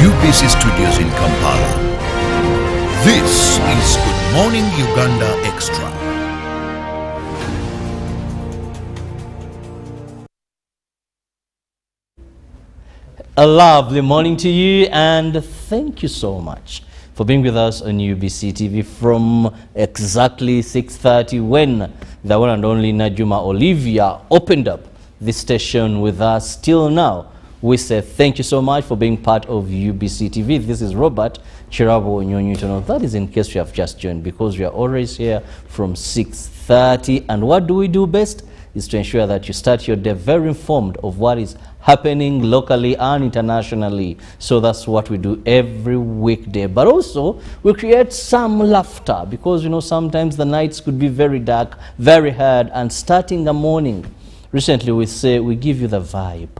UBC Studios in Kampala. This is Good Morning Uganda Extra. A lovely morning to you, and thank you so much for being with us on UBC TV from exactly 6:30 when the one and only Najuma Olivia opened up this station with us till now. We say thank you so much for being part of UBC TV. This is Robert Chirabo Nyonyutono. That is in case you have just joined, because we are always here from 6:30. And what do we do best is to ensure that you start your day very informed of what is happening locally and internationally. So that's what we do every weekday. But also we create some laughter, because sometimes the nights could be very dark, very hard, and starting the morning, recently we say we give you the vibe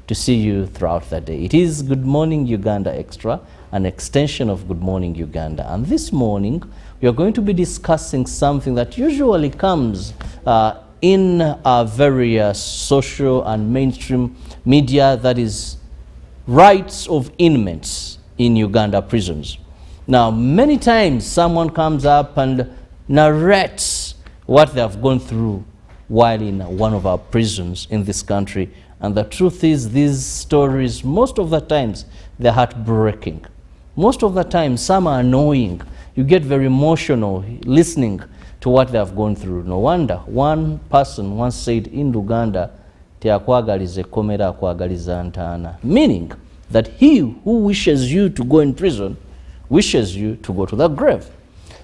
to see you throughout the day. It is Good Morning Uganda Extra, an extension of Good Morning Uganda. And this morning we are going to be discussing something that usually comes in various social and mainstream media, that is rights of inmates in Uganda prisons. Now, many times someone comes up and narrates what they have gone through while in one of our prisons in this country. And the truth is, these stories, most of the times, they're heartbreaking. Most of the time, some are annoying. You get very emotional listening to what they have gone through. No wonder one person once said in Uganda, meaning that he who wishes you to go in prison wishes you to go to the grave.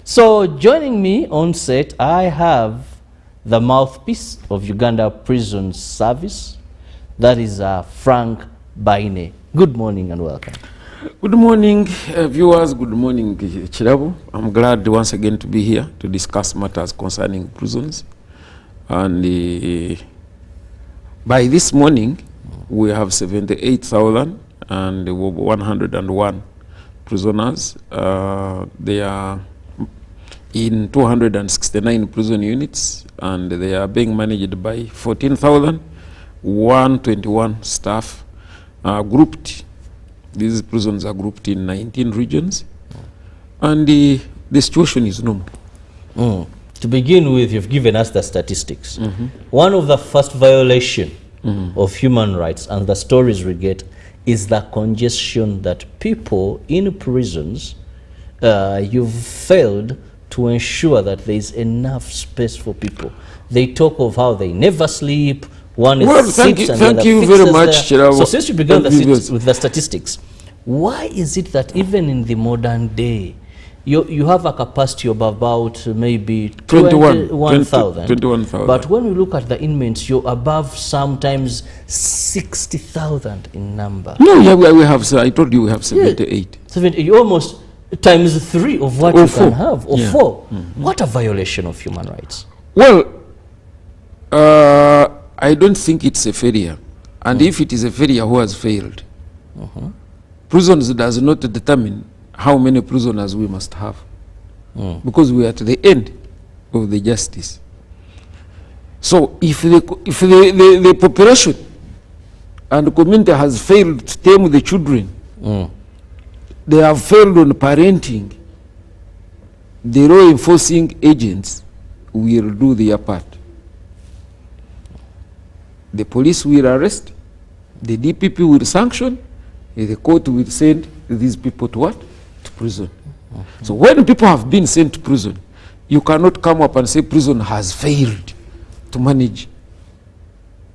So joining me on set, I have the mouthpiece of Uganda Prison Service, that is Frank Baine. Good morning and welcome. Good morning, viewers. Good morning, Chirabo. I'm glad once again to be here to discuss matters concerning prisons. And by this morning, we have 78,101 prisoners. They are in 269 prison units, and they are being managed by 14,121 staff, grouped. These prisons are grouped in 19 regions, and the situation is normal. To begin with, you've given us the statistics. One of the first violations of human rights, and the stories we get, is the congestion that people in prisons, you've failed to ensure that there is enough space for people. They talk of how they never sleep. One is thank you very much, Chirabo. So since you began with the statistics, why is it that even in the modern day, you have a capacity of about maybe 21,000. But when we look at the inmates, you're above sometimes 60,000 in number. No, yeah, we have, I told you we have 78. 70, almost times 3 of what you can have, or 4. What a violation of human rights. Well, I don't think it's a failure. And if it is a failure, who has failed? Prisons does not determine how many prisoners we must have, because we are at the end of the justice. So if the population and the community has failed to tame the children, they have failed on parenting, the law enforcing agents will do their part. The police will arrest, the DPP will sanction, the court will send these people to what? To prison. So when people have been sent to prison, you cannot come up and say prison has failed to manage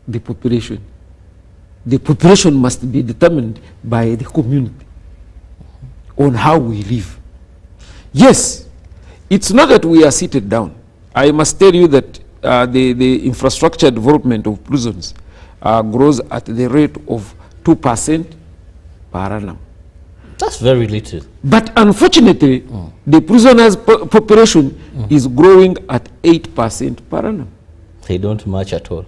the population. The population must be determined by the community on how we live. Yes, it's not that we are seated down. I must tell you that the infrastructure development of prisons grows at the rate of 2% per annum. That's very little. But unfortunately, the prisoners' population is growing at 8% per annum. They don't match at all.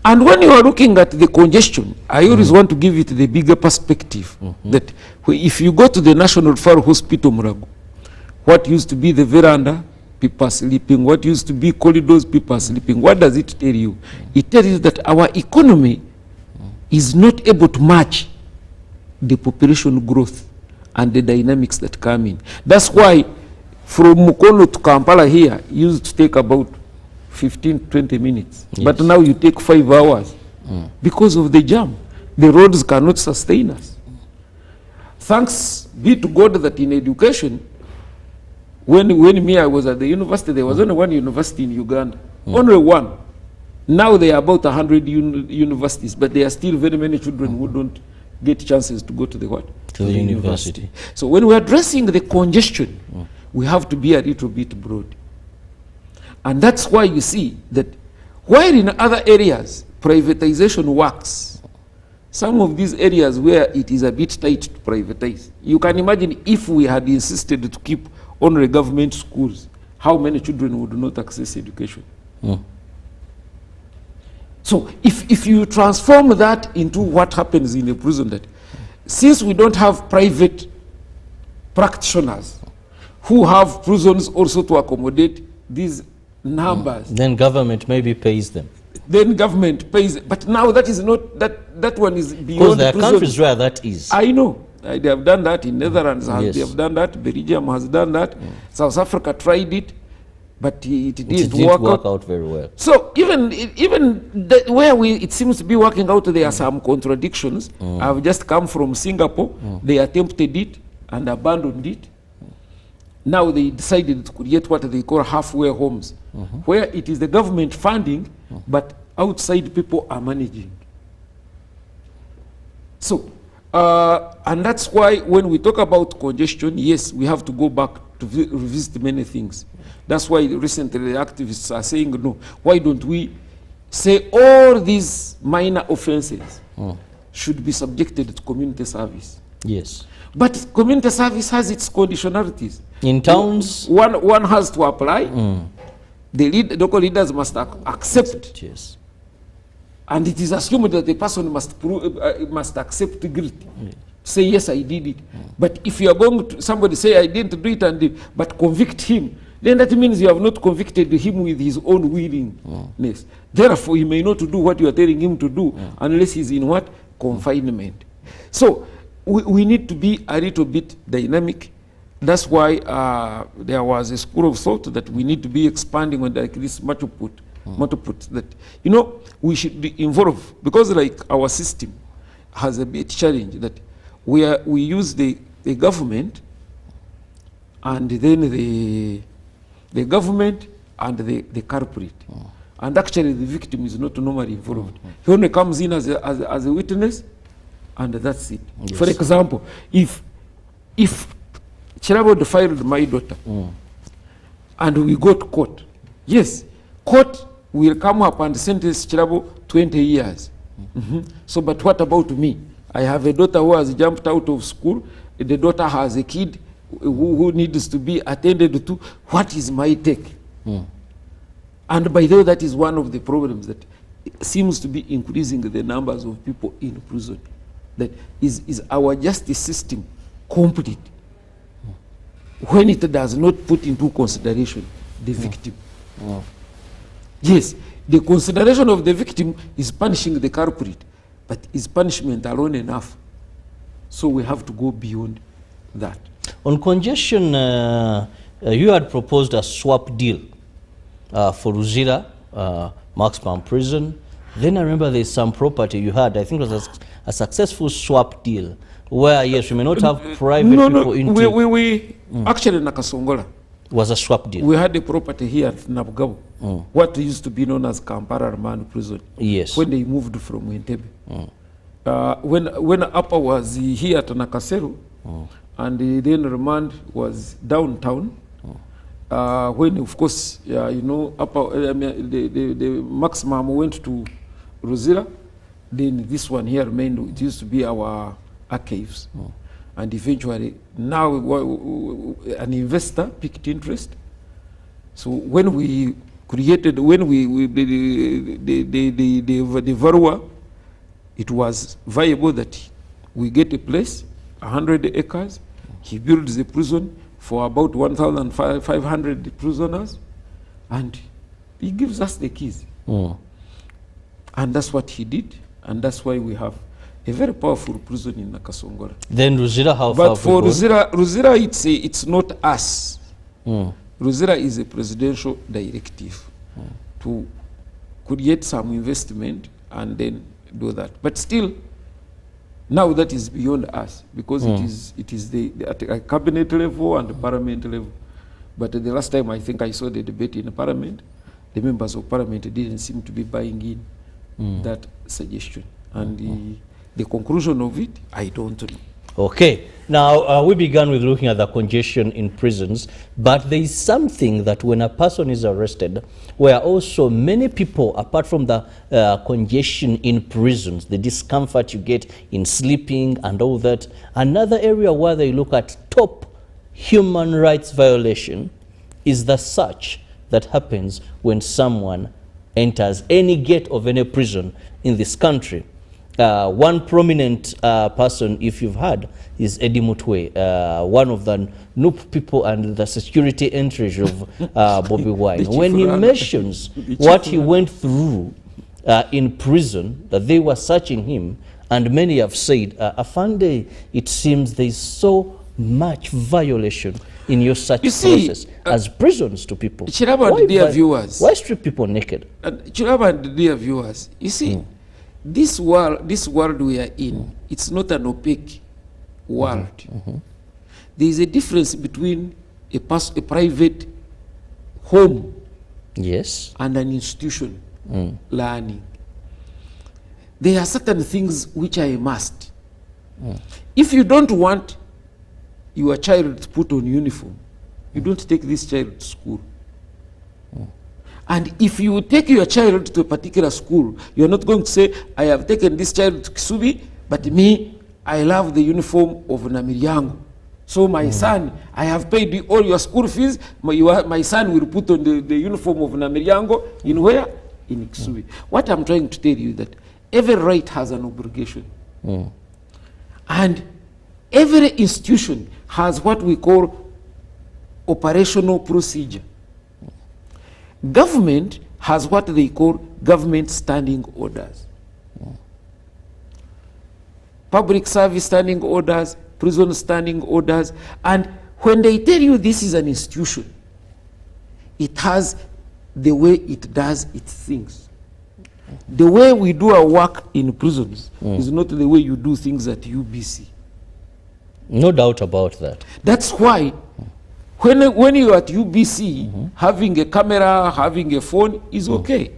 And when you are looking at the congestion, I always want to give it the bigger perspective, that if you go to the National Referral Hospital, Murago, what used to be the veranda, people are sleeping. What used to be corridors, people are sleeping. What does it tell you? It tells you that our economy is not able to match the population growth and the dynamics that come in. That's why from Mukono to Kampala here used to take about 15-20 minutes. Yes. But now you take 5 hours because of the jam. The roads cannot sustain us. Thanks be to God that in education, when me I was at the university, there was only one university in Uganda. Only one. Now there are about 100 universities, but there are still very many children who don't get chances to go to the what? To the university. So when we're addressing the congestion, we have to be a little bit broad. And that's why you see that while in other areas privatization works, some of these areas where it is a bit tight to privatize, you can imagine if we had insisted to keep only government schools, how many children would not access education? So if you transform that into what happens in a prison, that since we don't have private practitioners who have prisons also to accommodate these numbers, then government maybe pays them. Then government pays, but now that is not, that one is beyond Because there are prison. countries where that is. I know. They have done that in Netherlands, Yes. they have done that, Belgium has done that, South Africa tried it, but it It didn't didn't work out. work out very well. So even where it seems to be working out, there are some contradictions. I've just come from Singapore. They attempted it and abandoned it. Now they decided to create what they call halfway homes, where it is the government funding, but outside people are managing. So, and that's why when we talk about congestion, yes, we have to go back to revisit many things. That's why recently the activists are saying, no, why don't we say all these minor offenses should be subjected to community service? Yes. But community service has its conditionalities. In towns, One has to apply. The local leaders must accept. yes. And it is assumed that the person must accept guilt. Say, yes, I did it. But if you are going to, somebody say, I didn't do it, but convict him, then that means you have not convicted him with his own willingness. Therefore, he may not do what you are telling him to do unless he's in what? Confinement. So, we need to be a little bit dynamic. That's why there was a school of thought that we need to be expanding on like this motto put, that, you know, we should be involved, because like our system has a bit challenge that we use the government and then the government and the culprit. And actually the victim is not normally involved. He only comes in as a witness, and that's it. Yes. For example, if Chirabo defiled my daughter and we go to court, yes, court will come up and sentence Chirabo 20 years. So, but what about me? I have a daughter who has jumped out of school. The daughter has a kid who needs to be attended to. What is my take? And by the way, that is one of the problems that seems to be increasing the numbers of people in prison. That is our justice system complete when it does not put into consideration the victim. Yes, the consideration of the victim is punishing the culprit, but is punishment alone enough? So we have to go beyond that. On congestion, you had proposed a swap deal for Ruzira, maximum prison. Then I remember there's some property you had, I think it was a successful swap deal, where yes, we may not have private people into... We actually Nakasongola was a swap deal. We had a property here at Nabugabo, what used to be known as Kampala Remand Prison. Yes. When they moved from Entebbe. When Upper was here at Nakasero, and then Remand was downtown, when of course, you know, Upper, the maximum went to Rosira, then this one here remained. It used to be our archives. And eventually, now an investor picked interest. So when we created, when the Varua, it was viable that we get a place, 100 acres. He builds a prison for about 1,500 prisoners, and he gives us the keys. And that's what he did, and that's why we have a very powerful prison in Nakasongora. Then Ruzira, how But far for have we gone? Ruzira, it's not us. Mm. Ruzira is a presidential directive to create some investment and then do that. But still, now that is beyond us because it is at a cabinet level and the parliament level. But the last time I think I saw the debate in the parliament, the members of parliament didn't seem to be buying in that suggestion. And the conclusion of it, I don't know. Okay. Now, we began with looking at the congestion in prisons, but there is something that when a person is arrested, where also many people, apart from the congestion in prisons, the discomfort you get in sleeping and all that, another area where they look at top human rights violation is the search that happens when someone enters any gate of any prison in this country. One prominent person, if you've heard, is Eddie Mutwe, one of the Noop people and the security entries of Bobby Wine. When he mentions what he went through in prison, that they were searching him, and many have said, Afande, it seems there's so much violation in your search process as prisons to people. Chiraba and dear viewers. Why strip people naked? Chiraba and dear viewers, you see, this world we are in, it's not an opaque world. There is a difference between a private home and an institution learning. There are certain things which are a must. If you don't want your child to put on uniform, you don't take this child to school. And if you take your child to a particular school, you're not going to say, I have taken this child to Kisubi, but me, I love the uniform of Namiryango. So my son, I have paid all your school fees, my son will put on the uniform of Namiryango in where? In Kisubi. What I'm trying to tell you that every right has an obligation. And every institution has what we call operational procedure. Government has what they call government standing orders. Public service standing orders, prison standing orders, and when they tell you this is an institution, it has the way it does its things. The way we do our work in prisons is not the way you do things at UBC. No doubt about that. That's why when you're at UBC, having a camera, having a phone is okay.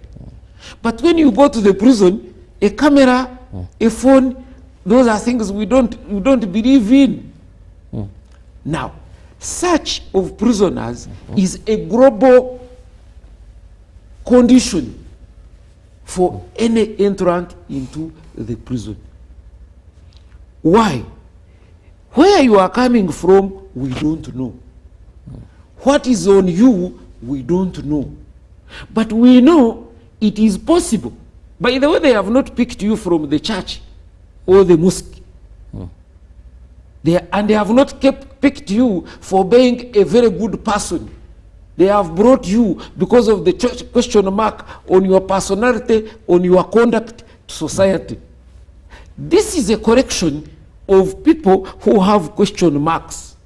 But when you go to the prison, a camera, a phone, those are things we don't believe in. Now, search of prisoners is a global condition for any entrant into the prison. Why? Where you are coming from, we don't know. What is on you, we don't know. But we know it is possible. By the way, they have not picked you from the church or the mosque. They have not picked you for being a very good person. They have brought you because of the question mark on your personality, on your conduct to society. This is a correction of people who have question marks,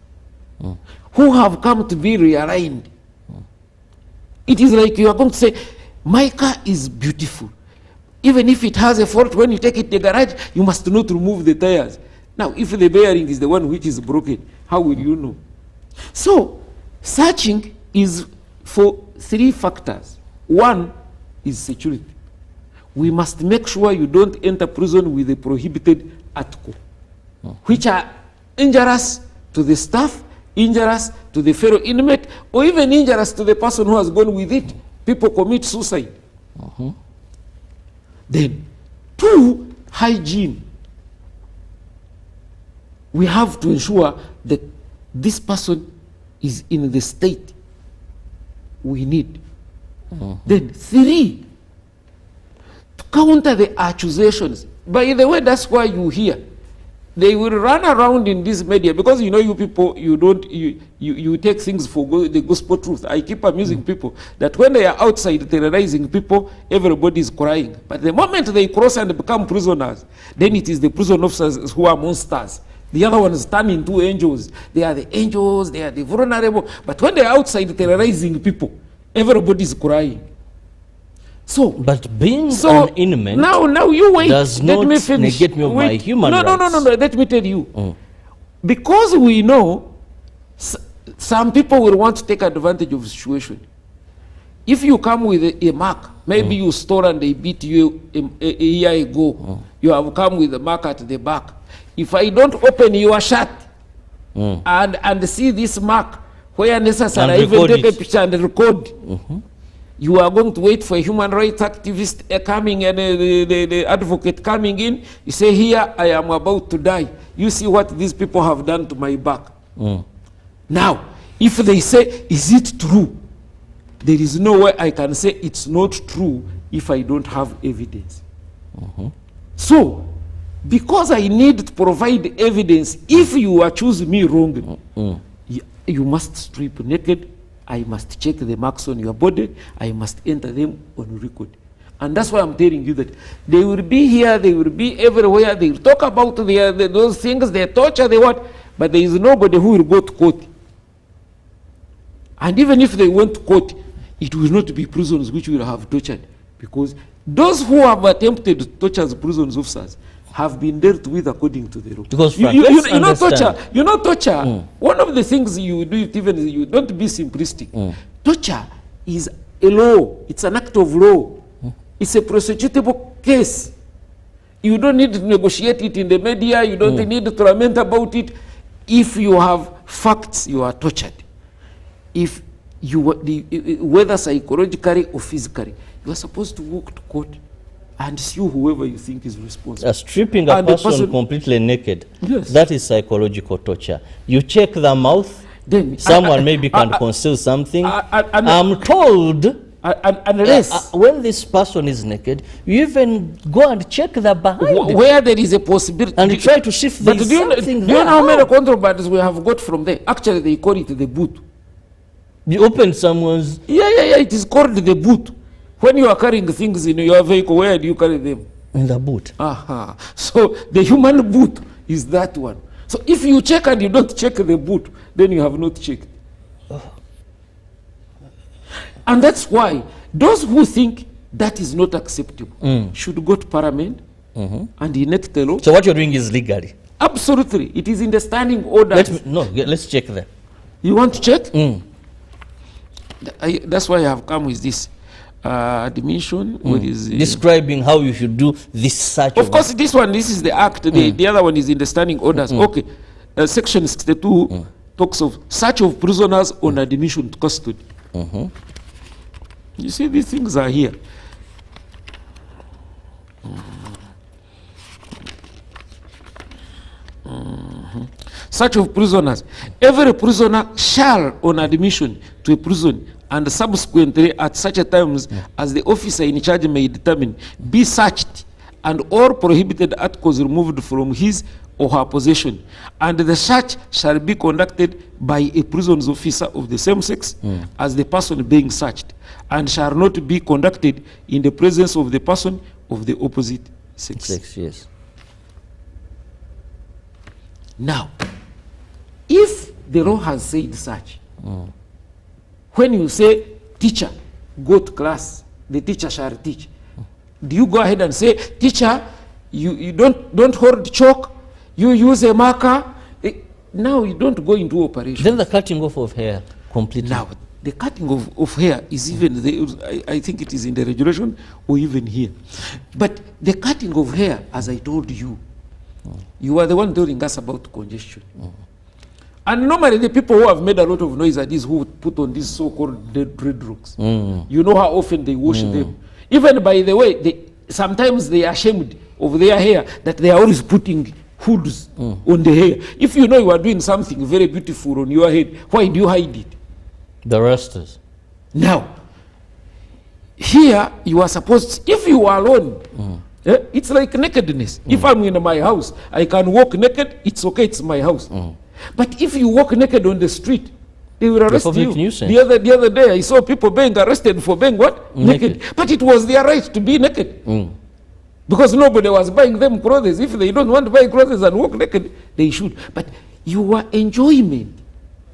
who have come to be realigned. It is like you are going to say, my car is beautiful. Even if it has a fault, when you take it to the garage, you must not remove the tires. Now, if the bearing is the one which is broken, how will you know? So, searching is for three factors. One is security. We must make sure you don't enter prison with a prohibited article, which are injurious to the staff, injurious to the fellow inmate, or even injurious to the person who has gone with it. People commit suicide. Then, two, hygiene. We have to ensure that this person is in the state we need. Then, three, to counter the accusations. By the way, that's why you hear they will run around in this media because you know you people, you take things for the gospel truth. I keep amusing people that when they are outside terrorizing people, everybody is crying. But the moment they cross and become prisoners, then it is the prison officers who are monsters. The other ones turn into angels. They are the angels, they are the vulnerable. But when they are outside terrorizing people, everybody is crying. So, but being an inmate now you wait. does Let not me finish. negate me of my human rights. No. Let me tell you. Because we know some people will want to take advantage of the situation. If you come with a mark, maybe you stole and they beat you a year ago, you have come with a mark at the back. If I don't open your shirt and see this mark, where necessary, I even take a picture and record. You are going to wait for a human rights activist coming and the advocate coming in. You say, here, I am about to die. You see what these people have done to my back. Now, if they say, is it true? There is no way I can say it's not true if I don't have evidence. So, because I need to provide evidence, if you accuse me wrong, you must strip naked. I must check the marks on your body. I must enter them on record. And that's why I'm telling you that they will be here, they will be everywhere, they will talk about those things, they torture, they what, but there is nobody who will go to court. And even if they went to court, it will not be prisons which will have tortured, because those who have attempted to torture the prisons officers have been dealt with according to the law. Because you know torture. One of the things you do, even you don't be simplistic. Torture is a law. It's an act of law. It's a prosecutable case. You don't need to negotiate it in the media. You don't need to lament about it. If you have facts, you are tortured. If you whether psychologically or physically, you are supposed to walk to court and sue whoever you think is responsible. Stripping a person completely naked, yes, that is psychological torture. You check the mouth, then someone maybe can conceal something. I'm told unless when this person is naked, you even go and check the behind where there is a possibility and try to shift the something. Do you know how many contrabands we have got from there? Actually, they call it the boot. You open someone's... Yeah, it is called the boot. When you are carrying things in your vehicle, where do you carry them? In the boot. So the human boot is that one. So if you check and you don't check the boot, then you have not checked. And that's why those who think that is not acceptable should go to Parliament and enact the law. So what you're doing is legally? Absolutely. It is in the standing order. Let's check that. You want to check? That's why I have come with this. Dimension, what is describing how you should do this search. Of course, this is the act. The other one is in the standing orders. Okay, section 62 talks of search of prisoners on admission to custody. You see, these things are here. Search of prisoners. Every prisoner shall, on admission to a prison, and subsequently at such a times as the officer in charge may determine, be searched, and all prohibited articles removed from his or her possession. And the search shall be conducted by a prisons officer of the same sex as the person being searched, and shall not be conducted in the presence of the person of the opposite sex. Yes. Now, if the law has said such, when you say, teacher, go to class, the teacher shall teach. Do you go ahead and say, teacher, you don't hold chalk, you use a marker? Now you don't go into operation. Then the cutting off of hair completely. Now, the cutting of hair is even, I think it is in the regulation or even here. But the cutting of hair, as I told you, you are the one telling us about congestion. And normally the people who have made a lot of noise are these who put on these so-called dreadlocks. You know how often they wash them. Even, by the way, sometimes they are ashamed of their hair, that they are always putting hoods on the hair. If you know you are doing something very beautiful on your head, why do you hide it? The rasters. Now, here you are supposed to, if you are alone, It's like nakedness. If I'm in my house, I can walk naked, it's okay, it's my house. But if you walk naked on the street, they will arrest public you. nuisance. The other day, I saw people being arrested for being what? Naked. But it was their right to be naked. Because nobody was buying them clothes. If they don't want to buy clothes and walk naked, they should. But your enjoyment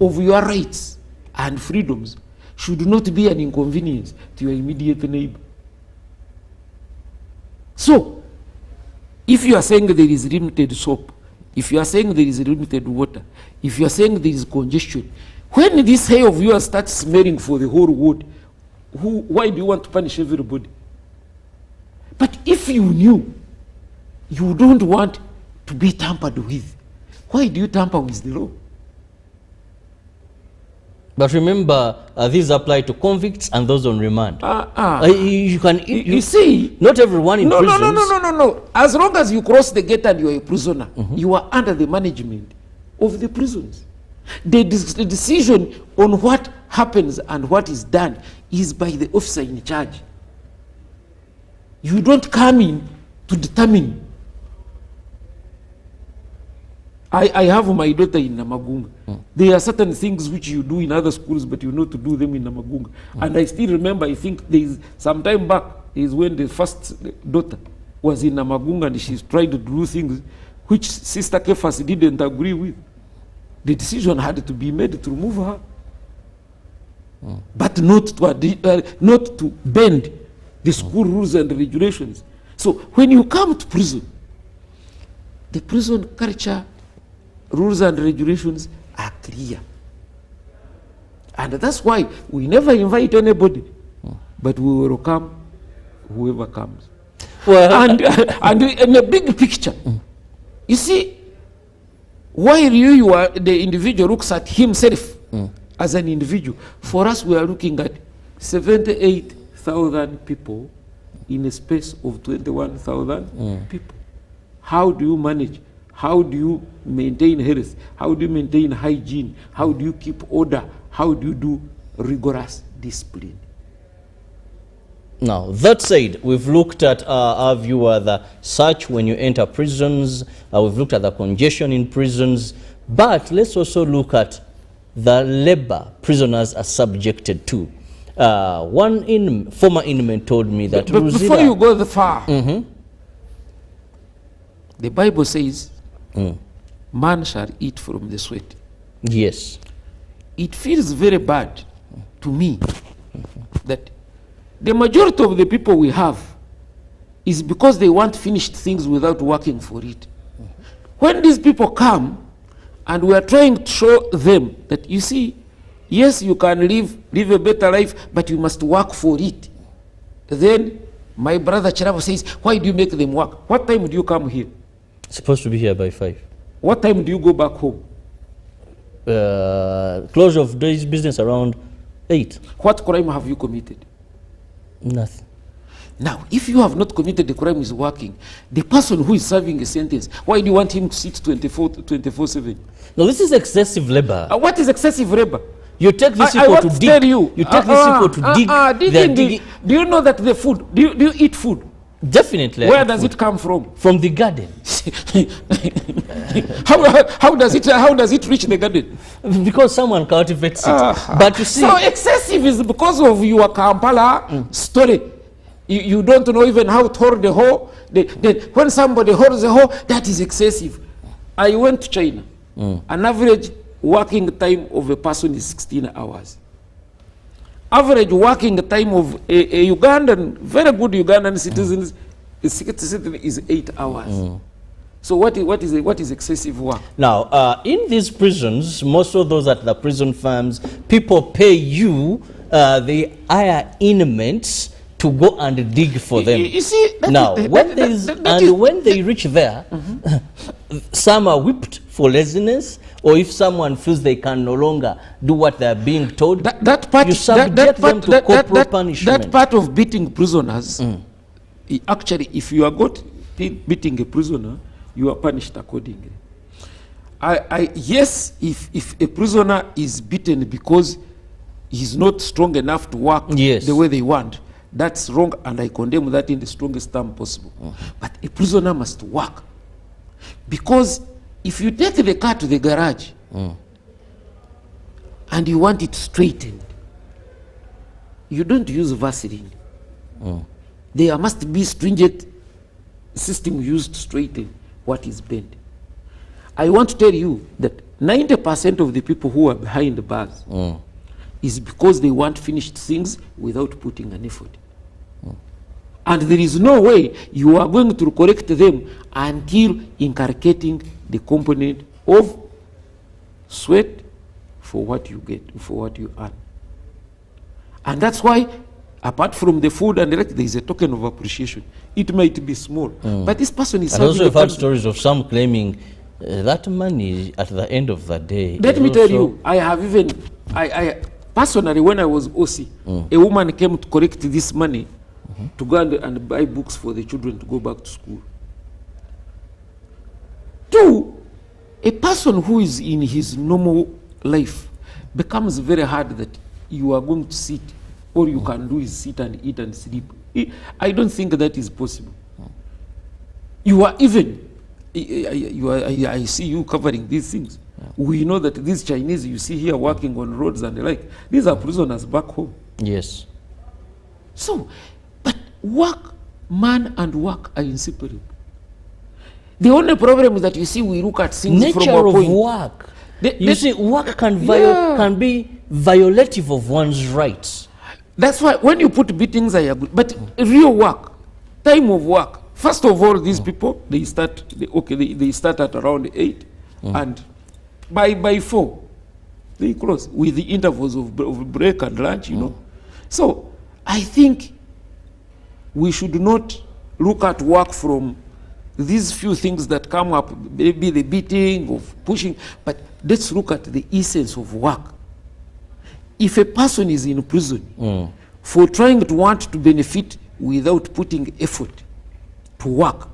of your rights and freedoms should not be an inconvenience to your immediate neighbor. So, if you are saying there is limited soap, if you are saying there is limited water, if you are saying there is congestion, when this hair of yours starts smelling for the whole world, why do you want to punish everybody? But if you knew you don't want to be tampered with, why do you tamper with the law? But remember, these apply to convicts and those on remand. You see, not everyone in prisons. No. As long as you cross the gate and you are a prisoner, you are under the management of the prisons. The decision on what happens and what is done is by the officer in charge. You don't come in to determine. I have my daughter in Namagunga. There are certain things which you do in other schools, but you know to do them in Namagunga. And I still remember, I think there is some time back, is when the first daughter was in Namagunga and she tried to do things which Sister Kefas didn't agree with. The decision had to be made to remove her. But not to bend the school rules and regulations. So when you come to prison, the prison culture, rules and regulations are clear. And that's why we never invite anybody, but we will welcome whoever comes. Well, and in a big picture, you see, while you are the individual looks at himself as an individual, for us we are looking at 78,000 people in a space of 21,000 people. How do you manage? How do you maintain health? How do you maintain hygiene? How do you keep order? How do you do rigorous discipline? Now, that said, we've looked at our view of the search when you enter prisons. We've looked at the congestion in prisons. But let's also look at the labor prisoners are subjected to. One former inmate told me that... But before you go that far, the Bible says, man shall eat from the sweat. Yes. It feels very bad to me that the majority of the people we have is because they want finished things without working for it. When these people come and we are trying to show them that, you see, yes, you can live a better life, but you must work for it. Then my brother Charabo says, why do you make them work? What time do you come here? Supposed to be here by 5. What time do you go back home? Close of day's business around 8. What crime have you committed? Nothing. Now, if you have not committed the crime is working, the person who is serving a sentence, why do you want him to sit 24/7? No, this is excessive labor. What is excessive labor? You take these people to dig. Tell you take these people to dig. Do you know that the food, do you eat food? Definitely. Where does it come from? From the garden. how does it reach the garden? Because someone cultivates it. But you see, so excessive is because of your Kampala story. You don't know even how to hold the hoe. When somebody holds the hoe, that is excessive. I went to China. An average working time of a person is 16 hours. Average working time of a Ugandan, very good Ugandan citizens, is 8 hours. So what is excessive work? Now, in these prisons, most of those at the prison farms, people pay you, they hire inmates to go and dig for them. You see, now, when they reach there, some are whipped for laziness, or if someone feels they can no longer do what they are being told, you subject them to corporal punishment. That part of beating prisoners, actually, if you are got beating a prisoner, you are punished accordingly. Yes, if a prisoner is beaten because he's not strong enough to work the way they want, That's wrong, and I condemn that in the strongest term possible. But a prisoner must work. Because if you take the car to the garage and you want it straightened, you don't use Vaseline. There must be stringent system used to straighten what is bent. I want to tell you that 90% of the people who are behind the bars is because they want finished things without putting an effort. And there is no way you are going to correct them until inculcating the component of sweat for what you get, for what you earn. And that's why, apart from the food and the like, there is a token of appreciation. It might be small, but this person is... And also I've heard stories of some claiming that money at the end of the day... Let me tell you, I have even... I personally, when I was OC, a woman came to collect this money to go and buy books for the children to go back to school. Two, a person who is in his normal life becomes very hard that you are going to sit, all you can do is sit and eat and sleep. I don't think that is possible. You are even, I see you covering these things. We know that these Chinese you see here working on roads and the like, these are prisoners back home. Yes. So, but work, man and work are inseparable. The only problem is that you see we look at things Nature from a of point. work. You see, work can be violative of one's rights. That's why when you put beatings, I agree. But real work, time of work. First of all, these people, they start at around 8, and by 4, they close with the intervals of break and lunch, you know. So I think we should not look at work from these few things that come up, maybe the beating of pushing, but let's look at the essence of work. If a person is in prison for trying to want to benefit without putting effort to work,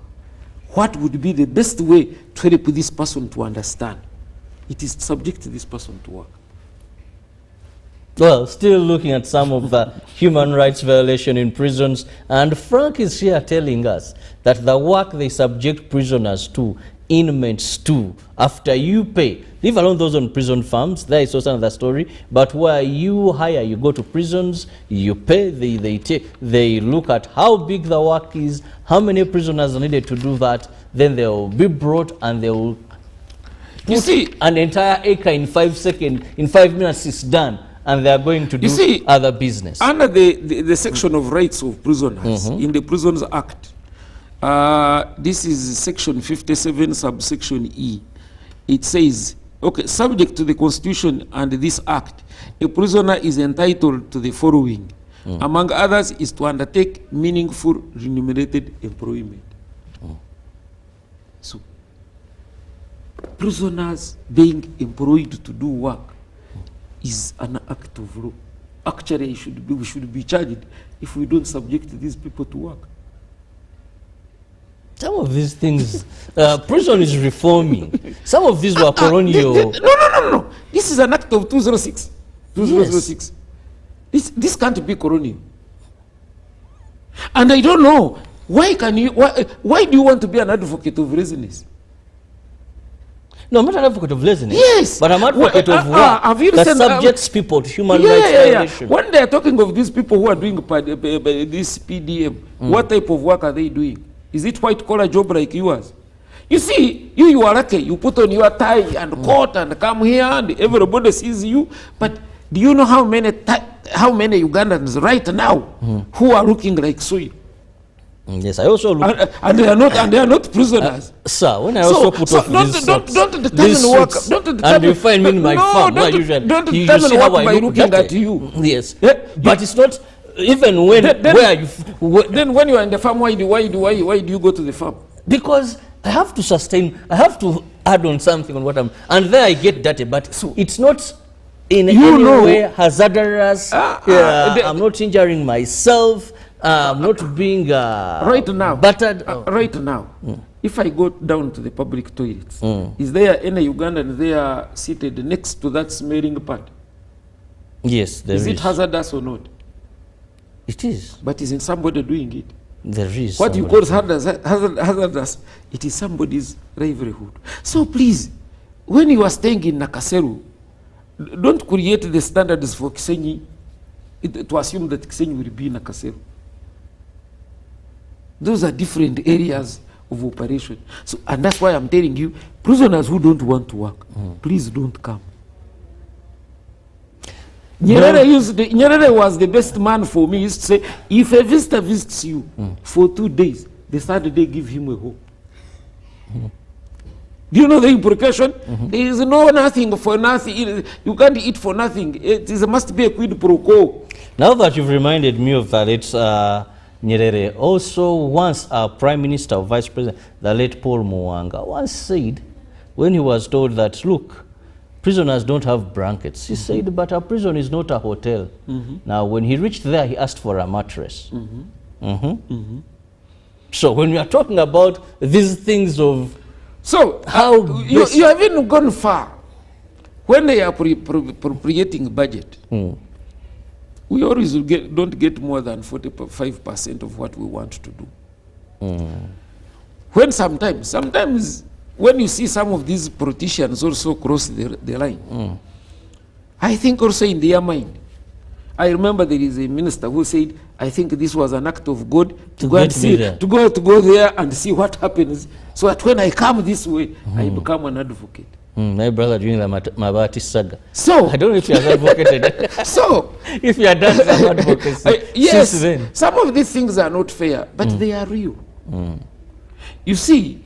what would be the best way to help this person to understand? It is to subject this person to work. Well, still looking at some of the human rights violation in prisons, and Frank is here telling us that the work they subject prisoners to, inmates to, after you pay, leave alone those on prison farms, there is also another story, but where you hire, you go to prisons, you pay, they look at how big the work is, how many prisoners are needed to do that, then they will be brought and they will put an entire acre in 5 seconds, in 5 minutes it's done. And they are going to do other business. Under the section of rights of prisoners, in the Prisons Act, this is section 57, subsection E. It says, okay, subject to the Constitution and this Act, a prisoner is entitled to the following. Among others is to undertake meaningful remunerated employment. So, prisoners being employed to do work is an act of law. Actually, we should be charged if we don't subject these people to work. Some of these things, prison is reforming. Some of these were colonial. No. This is an act of 2006. 2006. Yes. This can't be colonial. And I don't know, why do you want to be an advocate of laziness? No, I'm not an advocate of laziness. Yes. But I'm an advocate of work that subjects people to human rights violation. When they are talking of these people who are doing this PDM, what type of work are they doing? Is it white-collar job like yours? You see, you are lucky. You put on your tie and coat and come here and everybody sees you. But do you know how many Ugandans right now who are looking like soil? Yes, I also look... And they are not prisoners. Sir, when I also put off these suits, and you find me in my farm, don't determine work by looking at you. Yes, but it's not... Even when... Then when you are in the farm, why do you go to the farm? Because I have to sustain, I have to add on something on what I'm... And there I get dirty, but it's not in any way hazardous. I'm not injuring myself. Not being right now. Battered. Right now, if I go down to the public toilets, is there any Ugandan there seated next to that smelling part? Yes, there is. Is it hazardous or not? It is. But isn't somebody doing it? There is. What you call hazardous, it is somebody's livelihood. So please, when you are staying in Nakaseru, don't create the standards for Kisenyi to assume that Kisenyi will be Nakaseru. Those are different areas of operation. So, and that's why I'm telling you, prisoners who don't want to work, please don't come. Nyerere was the best man for me. He used to say, if a visitor visits you for 2 days, the third day give him a home. Do you know the implication? There is nothing for nothing. You can't eat for nothing. Must be a quid pro quo. Now that you've reminded me of that, it's Nyerere. Also, once our Prime Minister or Vice President, the late Paul Muwanga, once said, when he was told that, look, prisoners don't have blankets. He said, but a prison is not a hotel. Now, when he reached there, he asked for a mattress. So when we are talking about these things of so you have even gone far. When they are appropriating budget, we always don't get more than 45% of what we want to do. When sometimes when you see some of these politicians also cross the line, I think also in their mind, I remember there is a minister who said, I think this was an act of God to go and see, to go there and see what happens, so that when I come this way, I become an advocate. My brother doing the Mabati saga. So I don't know if you have advocated. So if you are done some advocacy, yes, since then. Some of these things are not fair, but they are real. You see,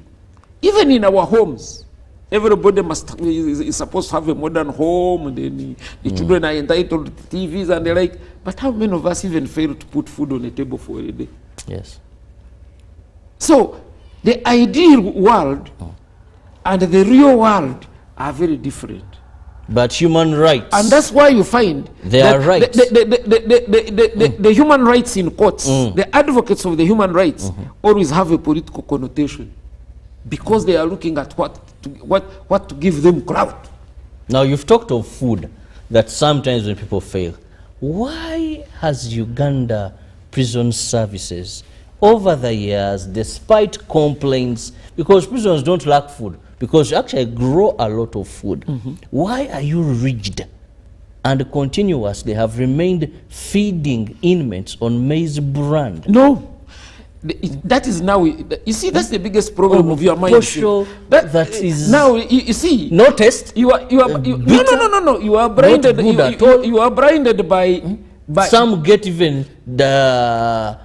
even in our homes, everybody is supposed to have a modern home, and then the children are entitled to TVs and the like. But how many of us even fail to put food on the table for a day? Yes. So the ideal world and the real world are very different. But human rights. And that's why you find they are rights. The human rights in courts, the advocates of the human rights always have a political connotation, because they are looking at what to give them clout. Now you've talked of food, that sometimes when people fail. Why has Uganda Prison Services over the years, despite complaints, because prisons don't lack food, because you actually grow a lot of food, why are you rigid and continuously have remained feeding inmates on maize bran? No. That is now, you see, that's the biggest problem of your mind. That is now, you see, no taste. No. You are blinded. You are blinded by some get even the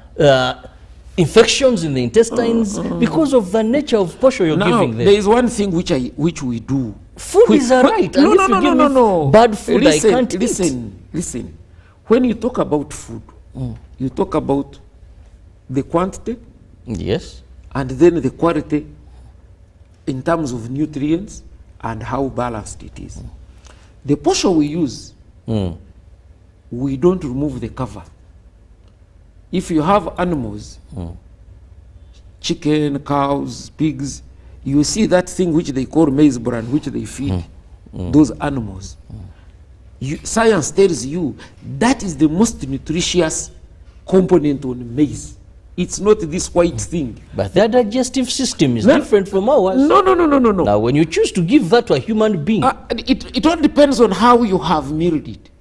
infections in the intestines because of the nature of posho you're giving them. There is one thing which we do. Food is a right. No. Bad food, I can't eat. Listen. When you talk about food, you talk about the quantity, yes, and then the quality in terms of nutrients and how balanced it is. The posho we use, we don't remove the cover. If you have animals, chicken, cows, pigs, you see that thing which they call maize bran, which they feed those animals. Science tells you that is the most nutritious component on maize. It's not this white thing. But their digestive system is different from ours. No. Now, when you choose to give that to a human being, it all depends on how you have milled it.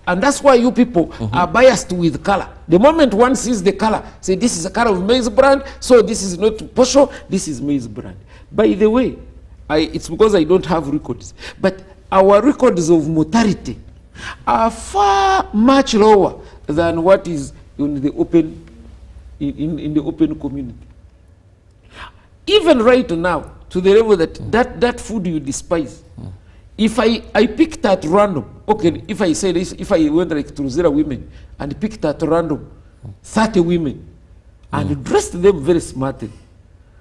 And that's why you people are biased with color. The moment one sees the color, say this is a color of maize brand, so this is not posho, this is maize brand. By the way, it's because I don't have records, but our records of mortality are far much lower than what is in the open in the open community. Even right now, to the level that food you despise, if I picked at random, okay, if I say this, if I went like to Zera women and picked at random 30 women and dressed them very smartly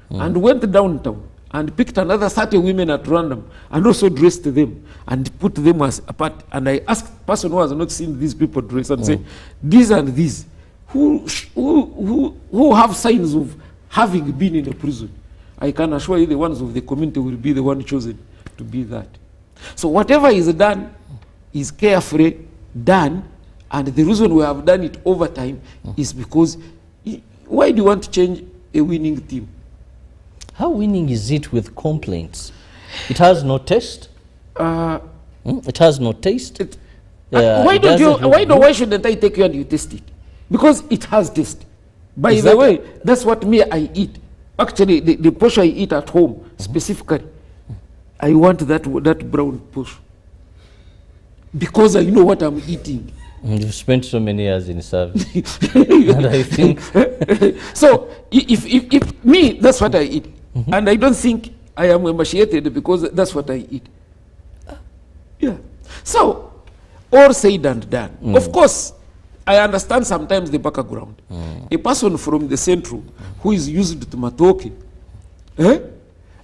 and went downtown and picked another 30 women at random and also dressed them and put them as apart, and I asked the person who has not seen these people dress and say, these and these, who have signs of having been in a prison, I can assure you the ones of the community will be the one chosen to be that. So whatever is done is carefully done And the reason we have done it over time is because why do you want to change a winning team? How winning is it with complaints? It has no taste. It has no taste. Why shouldn't I take you and you taste it? Because it has taste. By the way, that's what I eat. Actually, the posho I eat at home, specifically, I want that brown posho. Because I know what I'm eating. You've spent so many years in service. And I think so if me, that's what I eat. And I don't think I am emaciated because that's what I eat. Yeah. So, all said and done. Of course, I understand sometimes the background. A person from the central who is used to matoke,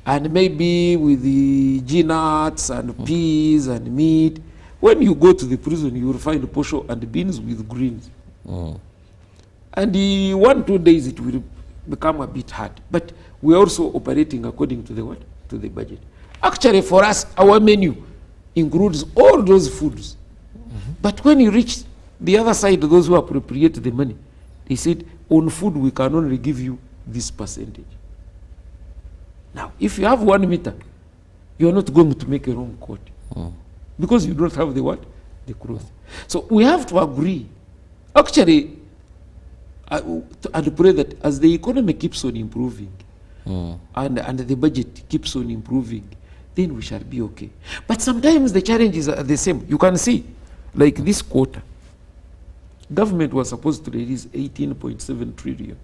and maybe with the nuts and peas and meat, when you go to the prison, you will find posho and beans with greens. And 1-2 days it will become a bit hard. But we are also operating according to the what? To the budget. Actually, for us, our menu includes all those foods. But when you reach the other side, those who appropriate the money, they said, on food we can only give you this percentage. Now, if you have 1 meter, you are not going to make a wrong cut. Because you don't have the what? The cloth. So we have to agree. Actually, and pray that as the economy keeps on improving, and the budget keeps on improving, then we shall be okay. But sometimes the challenges are the same. You can see, like this quarter, government was supposed to release 18.7 trillion,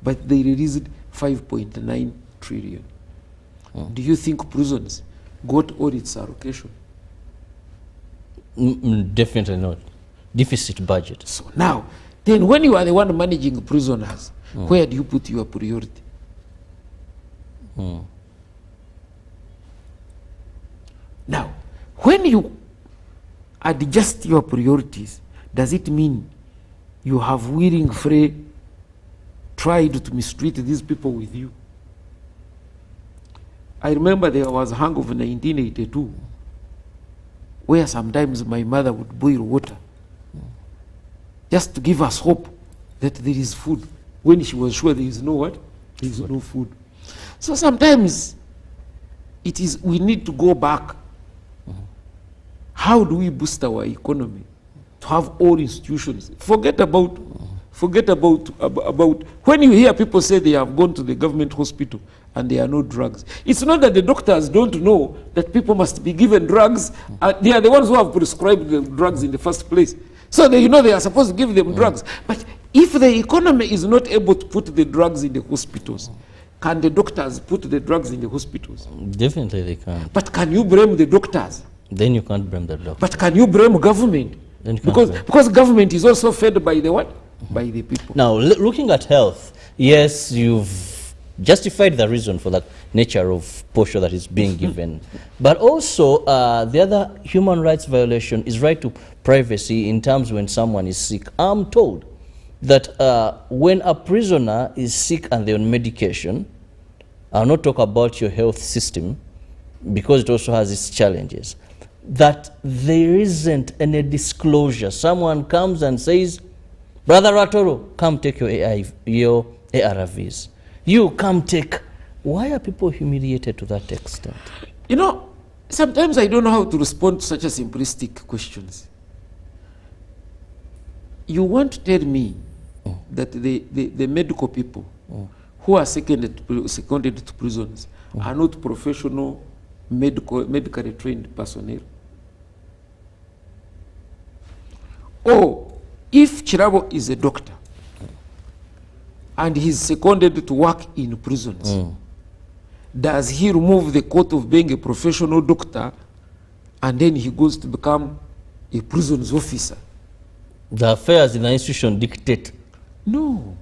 but they released 5.9 trillion. Do you think prisons got all its allocation? Definitely not. Deficit budget. So now, then when you are the one managing prisoners, where do you put your priority? Now, when you adjust your priorities, does it mean you have willing free tried to mistreat these people with you? I remember there was a hangover in 1982 where sometimes my mother would boil water just to give us hope that there is food when she was sure there is no what? There is no food. So sometimes we need to go back. How do we boost our economy to have all institutions? Forget about when you hear people say they have gone to the government hospital and there are no drugs. It's not that the doctors don't know that people must be given drugs. They are the ones who have prescribed the drugs in the first place. So they are supposed to give them drugs. But if the economy is not able to put the drugs in the hospitals, can the doctors put the drugs in the hospitals? Definitely they can. But can you blame the doctors? Then you can't blame the doctor. But can you blame government? Because government is also fed by the what? By the people. Now, looking at health, yes, you've justified the reason for the nature of posho that is being given. But also, the other human rights violation is right to privacy in terms when someone is sick. I'm told that when a prisoner is sick and they're on medication, I'll not talk about your health system because it also has its challenges, that there isn't any disclosure. Someone comes and says, Brother Ratoro, come take your ARVs. You come take. Why are people humiliated to that extent? Sometimes I don't know how to respond to such a simplistic questions. You want to tell me that the medical people who are seconded to prisons are not professional medically trained personnel? Or if Chirabo is a doctor and he's seconded to work in prisons, does he remove the coat of being a professional doctor and then he goes to become a prisons officer? The affairs in the institution dictate. No.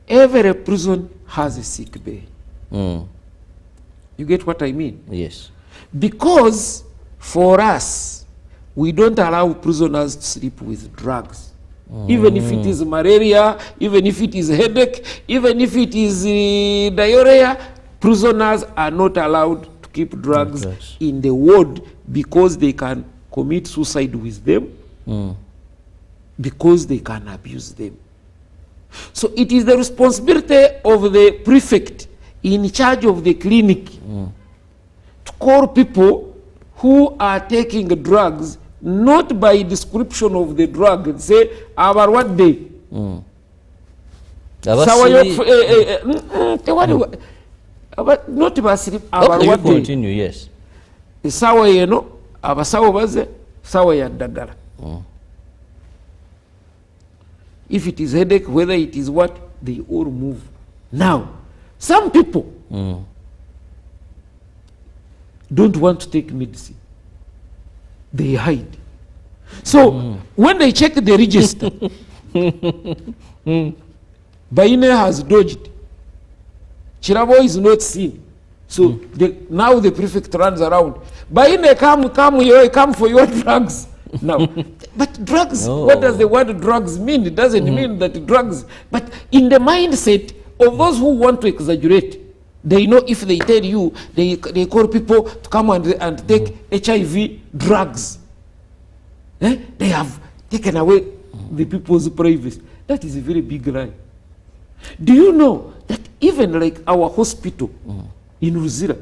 Every prison has a sick bay. You get what I mean? Yes. Because for us, we don't allow prisoners to sleep with drugs. Even if it is malaria, even if it is headache, even if it is diarrhea, prisoners are not allowed to keep drugs in the ward because they can commit suicide with them because they can abuse them. So it is the responsibility of the prefect in charge of the clinic to call people who are taking drugs not by description of the drug and say, our what day? Not basiri our Okay, you what day? continue, yes. Sawa yeno, abasawo baze, sawa ya dagala. If it is headache, whether it is what, they all move. Now, some people don't want to take medicine. They hide. So, when they check the register, Baine has dodged. Chirabo is not seen. So, now the prefect runs around. Baine, come for your drugs. Now, but drugs, what does the word drugs mean? It doesn't mean that drugs, but in the mindset of those who want to exaggerate, they know if they tell you, they call people to come and take HIV drugs. They have taken away the people's privacy. That is a very big lie. Do you know that even like our hospital in Ruzira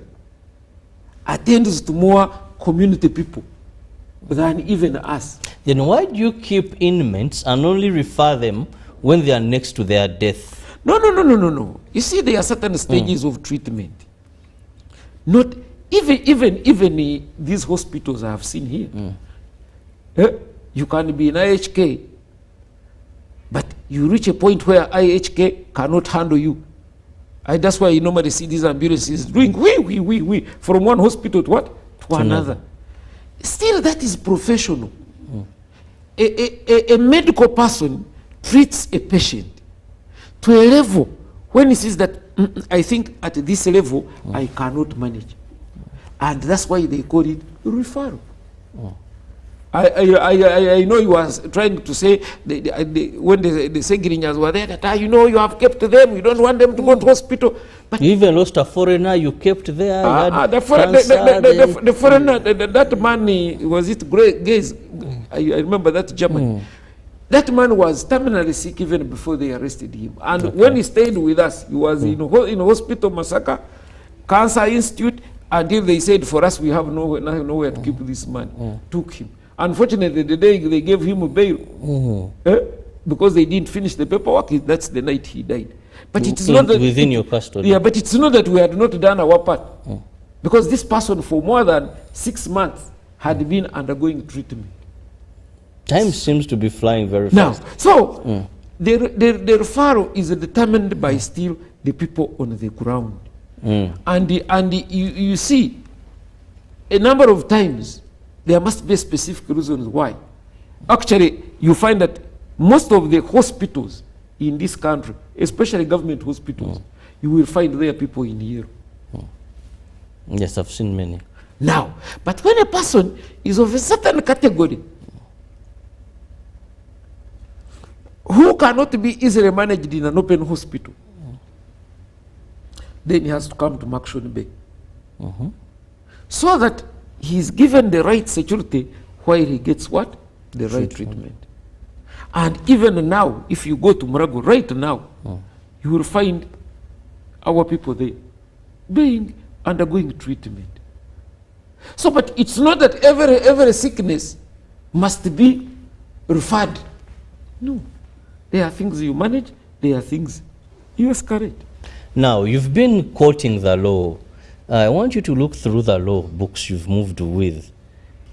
attends to more community people than even us? Then why do you keep inmates and only refer them when they are next to their death? No. You see, there are certain stages of treatment. Not even these hospitals I have seen here. You can be in IHK, but you reach a point where IHK cannot handle you. That's why you normally see these ambulances doing wee from one hospital to what? To another. Still, that is professional. A medical person treats a patient to a level when he says that I think at this level I cannot manage, and that's why they call it referral. I know you are trying to say when the Segrinyas were there that you know you have kept them, you don't want them to go to hospital. But you even lost a foreigner you kept there. The foreigner, that man, was it Gaze? I remember that German. That man was terminally sick even before they arrested him. And when he stayed with us, he was in hospital, Masaka, Cancer Institute, until they said, for us, we have nowhere to keep this man. Took him. Unfortunately, the day they gave him a bail, because they didn't finish the paperwork, that's the night he died. But it is not that within your custody. Yeah, but it's not that we had not done our part. Because this person for more than 6 months had been undergoing treatment. Time seems to be flying very fast. Now, so the referral is determined by still the people on the ground. And you see, a number of times, there must be specific reasons why. Actually, you find that most of the hospitals in this country, especially government hospitals, you will find there people in here. Yes, I've seen many. Now, but when a person is of a certain category, who cannot be easily managed in an open hospital, then he has to come to Makshon Bay. So that he is given the right security while he gets what? The right treatment. And even now, if you go to Murago right now, you will find our people there undergoing treatment. So, but it's not that every sickness must be referred. No. There are things you manage, there are things you escalate. Now, you've been quoting the law. I want you to look through the law books you've moved with.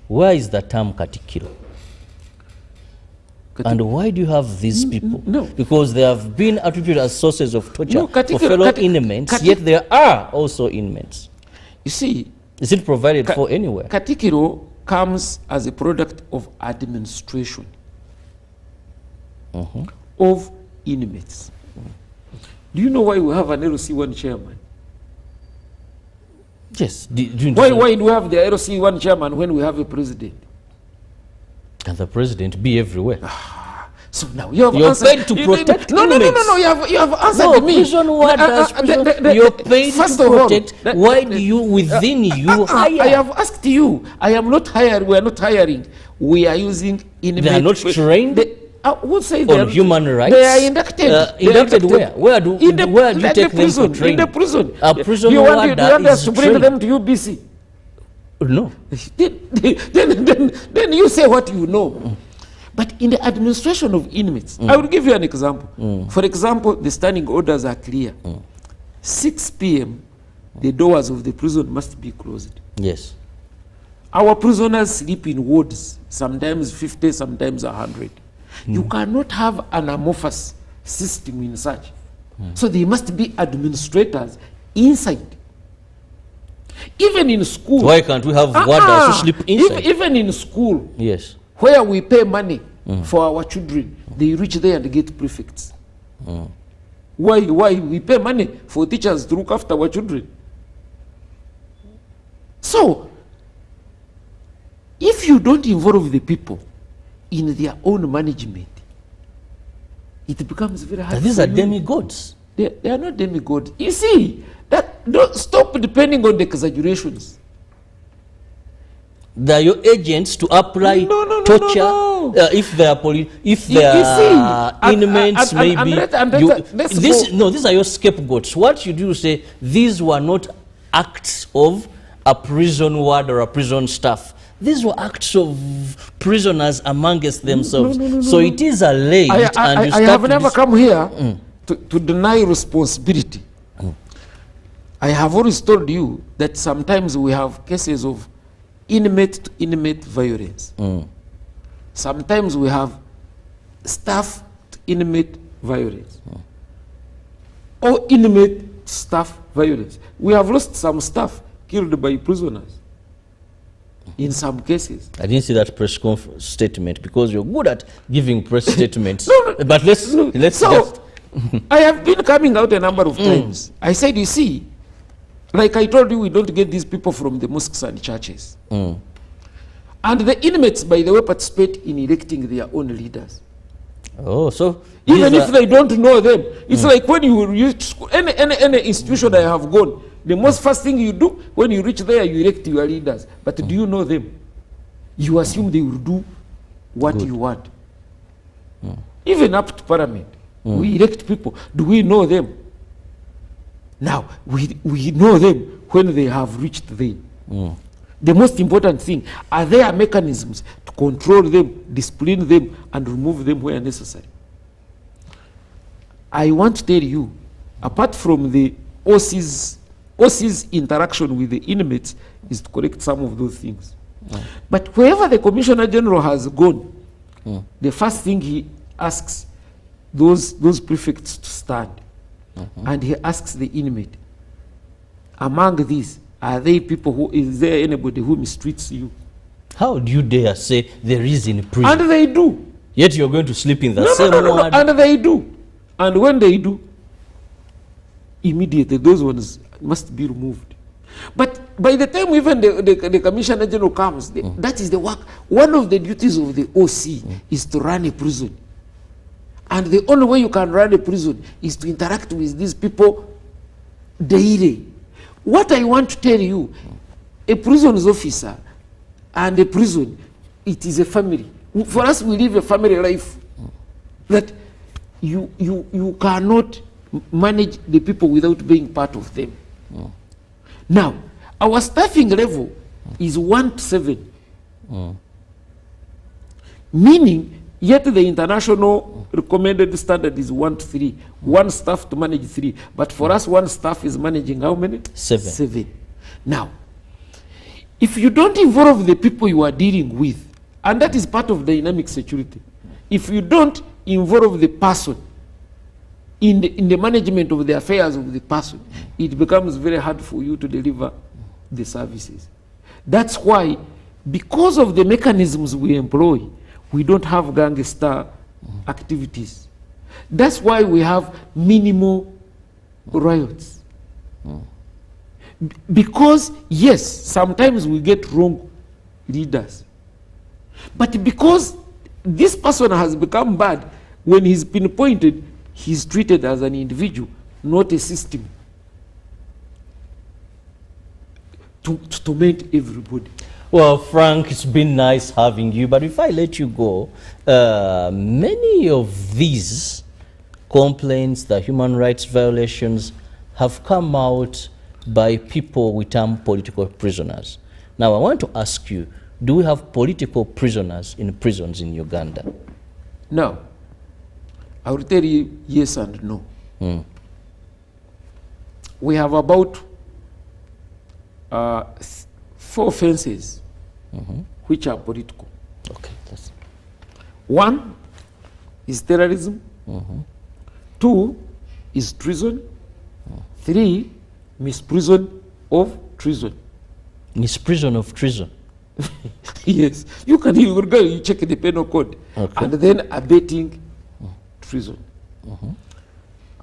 Where is the term katikiro? And why do you have these people? No. Because they have been attributed as sources of torture for fellow inmates, yet there are also inmates. You see, is it provided for anywhere? Katikiro comes as a product of administration of inmates. Do you know why we have an LC1 chairman? Yes. Why do we have the LC1 chairman when we have a president? Can the president be everywhere? So now you have you're paid to protect inmates. No, you have answered me. You're paid to protect. Why do you, within you, hire? I have asked you. I am not hired. We are not hiring. We are using inmates. They are not trained? Who say on human rights? They are inducted. Inducted where? Where do you take prison, them for training? in the prison. A prison you want warder us to bring trained. them to UBC? No. Then you say what you know. But in the administration of inmates, I will give you an example. For example, the standing orders are clear. 6 p.m., the doors of the prison must be closed. Yes. Our prisoners sleep in wards, sometimes 50, sometimes 100. You cannot have an amorphous system in such. So there must be administrators inside. Even in school. Why can't we have warders who sleep inside? Even in school, Yes. where we pay money for our children, they reach there and get prefects. Why we pay money for teachers to look after our children? So, if you don't involve the people in their own management, it becomes very hard. But these for are you. demigods. They are not demigods. You see, don't stop depending on the exaggerations. They are your agents to apply torture. No. If they are if You- they you see, are inmates, maybe. These are your scapegoats. What you do say, these were not acts of a prison ward or a prison staff. These were acts of prisoners amongst themselves. So it is alleged, and you I start have to never come here to deny responsibility. I have always told you that sometimes we have cases of inmate to inmate violence. Sometimes we have staff to inmate violence. Or inmate staff violence. We have lost some staff killed by prisoners. In some cases. I didn't see that press statement because you're good at giving press statements. No. But let's So, just. I have been coming out a number of times. I said, you see, like I told you, we don't get these people from the mosques and churches. And the inmates, by the way, participate in electing their own leaders. Oh, so Even if they don't know them. It's like when you reach any institution I have gone, the most first thing you do when you reach there, you elect your leaders. But do you know them? You assume they will do what you want. Even up to parliament, we elect people. Do we know them? Now, we know them when they have reached there. The most important thing, are there mechanisms to control them, discipline them, and remove them where necessary? I want to tell you, apart from the OC's interaction with the inmates is to correct some of those things. But wherever the Commissioner General has gone, the first thing he asks those prefects to stand. And he asks the inmate, among these, are there people who, is there anybody who mistreats you? how do you dare say there is in prison? And they do. Yet you're going to sleep in the same ward. And they do. And when they do, immediately those ones must be removed. But by the time even the Commissioner General comes, that is the work. One of the duties of the OC is to run a prison. And the only way you can run a prison is to interact with these people daily. What I want to tell you, a prison's officer and a prison, it is a family. For us, we live a family life that you cannot manage the people without being part of them. Now, our staffing level is 1 to 7. Meaning, yet the international recommended standard is 1 to 3. 1 staff to manage 3. But for us, 1 staff is managing how many? 7. 7. Now, if you don't involve the people you are dealing with, and that is part of dynamic security, if you don't involve the person in the management of the affairs of the person, it becomes very hard for you to deliver the services. That's why, because of the mechanisms we employ, we don't have gangster activities. That's why we have minimal riots. Because, yes, sometimes we get wrong leaders. But because this person has become bad, when he's pinpointed, he's treated as an individual, not a system to torment everybody. Well, Frank, it's been nice having you, but if I let you go, many of these complaints, the human rights violations, have come out by people we term political prisoners. Now, I want to ask you, do we have political prisoners in prisons in Uganda? Now, I will tell you yes and no. We have about 4 offenses which are political. Okay. That's... 1 is terrorism. 2 is treason. 3, misprision of treason. Misprision of treason? Yes. You can you check the penal code. Okay. And then abetting treason.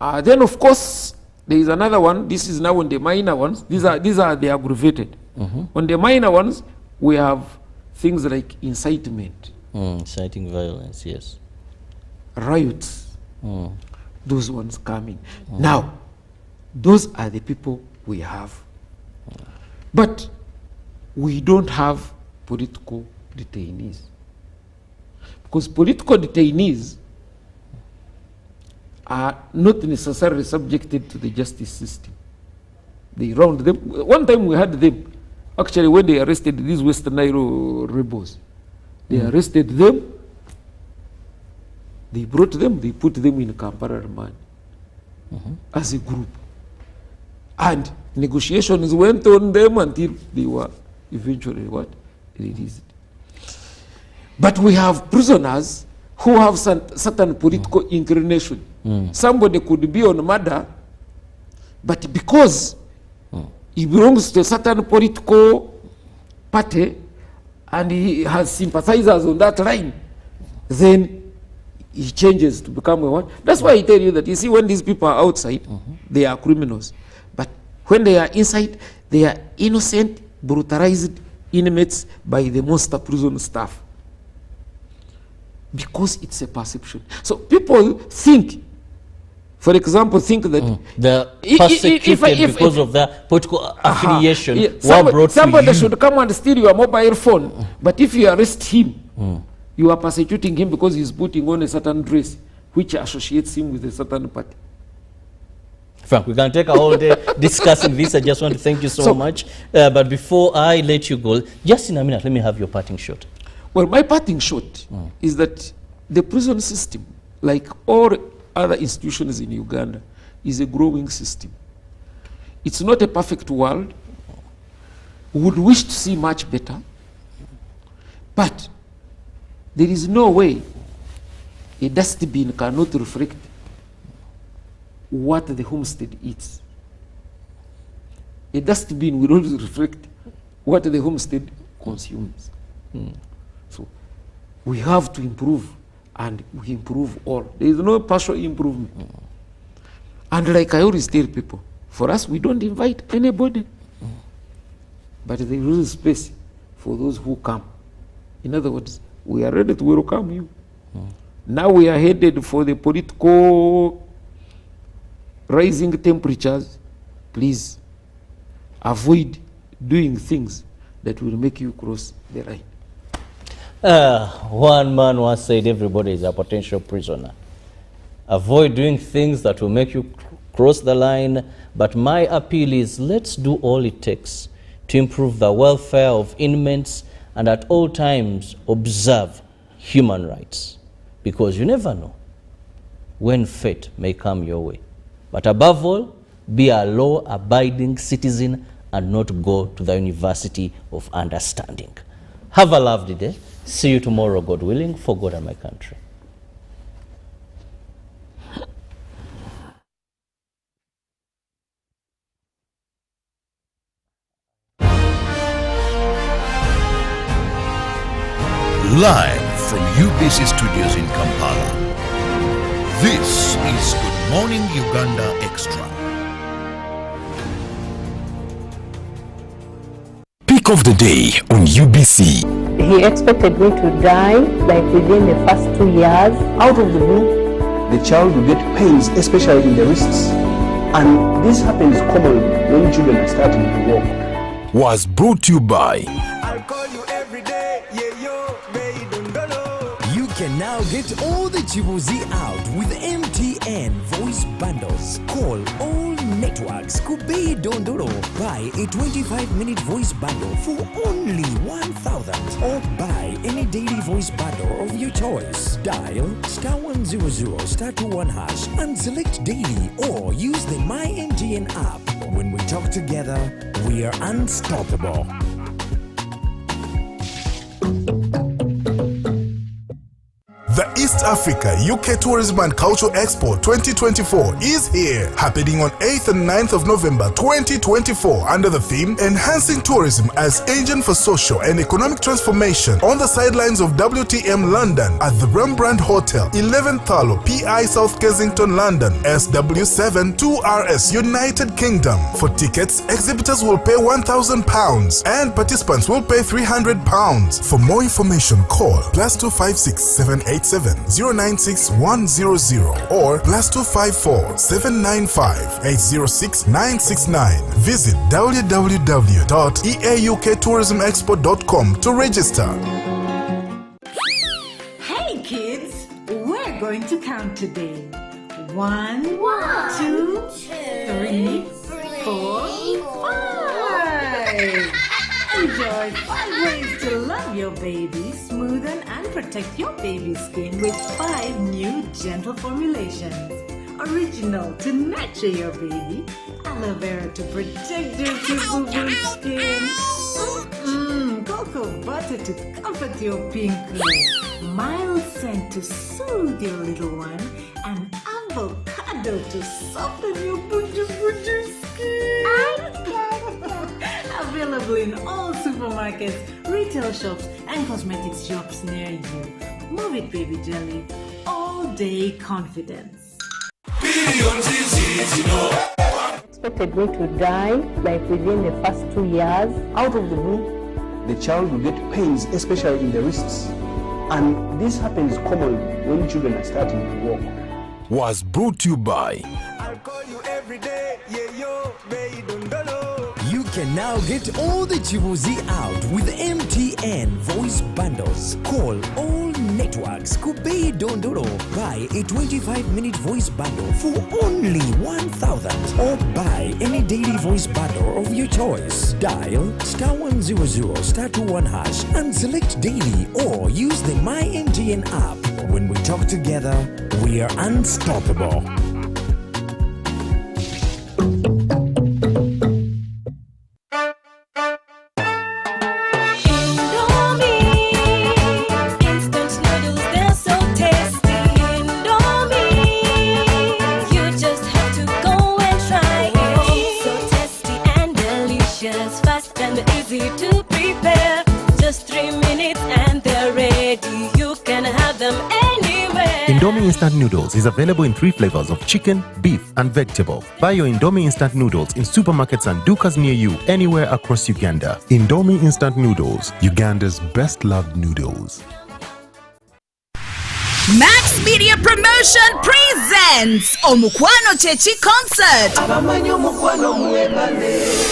Then, of course, there is another one. This is now on the minor ones. These are the aggravated. On the minor ones, we have things like incitement. Inciting violence, yes. Riots. Those ones coming. Now, those are the people we have. But we don't have political detainees. Because political detainees are not necessarily subjected to the justice system. They round them. One time we had them, actually, when they arrested these Western Nile rebels, they arrested them, they brought them, they put them in Kampala remand as a group. And negotiations went on them until they were eventually released. But we have prisoners who have certain political inclination. Somebody could be on murder, but because he belongs to a certain political party and he has sympathizers on that line, then he changes to become a one. That's why I tell you that, you see, when these people are outside, they are criminals. But when they are inside, they are innocent, brutalized inmates by the monster prison staff. Because it's a perception. So people think, for example, think that they're persecuted because of their political affiliation. Somebody should come and steal your mobile phone, but if you arrest him, you are persecuting him because he's putting on a certain dress which associates him with a certain party. Frank, we can take a whole day discussing this. I just want to thank you so much. But before I let you go, just in a minute, let me have your parting shot. Well, my parting shot is that the prison system, like all other institutions in Uganda, is a growing system. It's not a perfect world. We would wish to see much better. But there is no way a dustbin cannot reflect what the homestead eats. A dustbin will always reflect what the homestead consumes. So we have to improve, and we improve all. There is no partial improvement. And like I always tell people, for us, we don't invite anybody. But there is space for those who come. In other words, we are ready to welcome you. Now we are headed for the political rising temperatures. Please avoid doing things that will make you cross the line. One man once said everybody is a potential prisoner. Avoid doing things that will make you cross the line. But my appeal is, let's do all it takes to improve the welfare of inmates and at all times observe human rights. Because you never know when fate may come your way. But above all, be a law-abiding citizen and not go to the University of Understanding. Have a lovely day. See you tomorrow, God willing, for God and my country. Live from UBC Studios in Kampala, this is Good Morning Uganda Extra. Pick of the day on UBC. He expected me to die like within the first 2 years. Out of the blue, the child will get pains, especially in the wrists. And this happens commonly when children are starting to walk. Was brought to you by can now get all the Chibuzi out with MTN voice bundles. Call all networks. Kubei Dondoro. Buy a 25-minute voice bundle for only 1,000 or buy any daily voice bundle of your choice. Dial *100*21# and select daily or use the My MTN app. When we talk together, we are unstoppable. The East Africa UK Tourism and Culture Expo 2024 is here, happening on 8th and 9th of November 2024 under the theme Enhancing Tourism as Engine for Social and Economic Transformation on the sidelines of WTM London at the Rembrandt Hotel, 11th Thalo, PI South Kensington, London, SW7 2RS, United Kingdom. For tickets, exhibitors will pay £1,000 and participants will pay £300. For more information, call +256 787 096 100 or +254 795 806 969. Visit www.eaukTourismExpo.com to register. Hey kids, we're going to count today. 1, 2, 3, 4, 5. Enjoy 5 ways to love your baby, smoothen and protect your baby's skin with 5 new gentle formulations. Original to nurture your baby, aloe vera to protect your boo-boo skin, cocoa butter to comfort your pinkly, mild scent to soothe your little one, and avocado to soften your buju skin. Available in all supermarkets, retail shops, and cosmetics shops near you. Move it, baby jelly. All day confidence. Expected me to die like within the first 2 years. Out of the blue, the child will get pains, especially in the wrists. And this happens commonly when children are starting to walk. Was brought to you by I'll call you every day, yeah, yo, baby, don't know. You can now get all the Chibuzi out with MTN voice bundles. Call all networks. Kubei Dondoro. Buy a 25-minute voice bundle for only 1,000 or buy any daily voice bundle of your choice. Dial *100*21# and select daily or use the My MTN app. When we talk together, we are unstoppable. Indomie Instant Noodles is available in 3 flavors of chicken, beef, and vegetable. Buy your Indomie Instant Noodles in supermarkets and dukas near you anywhere across Uganda. Indomie Instant Noodles, Uganda's best loved noodles. Max Media Promotion presents Omukwano Chechi Concert,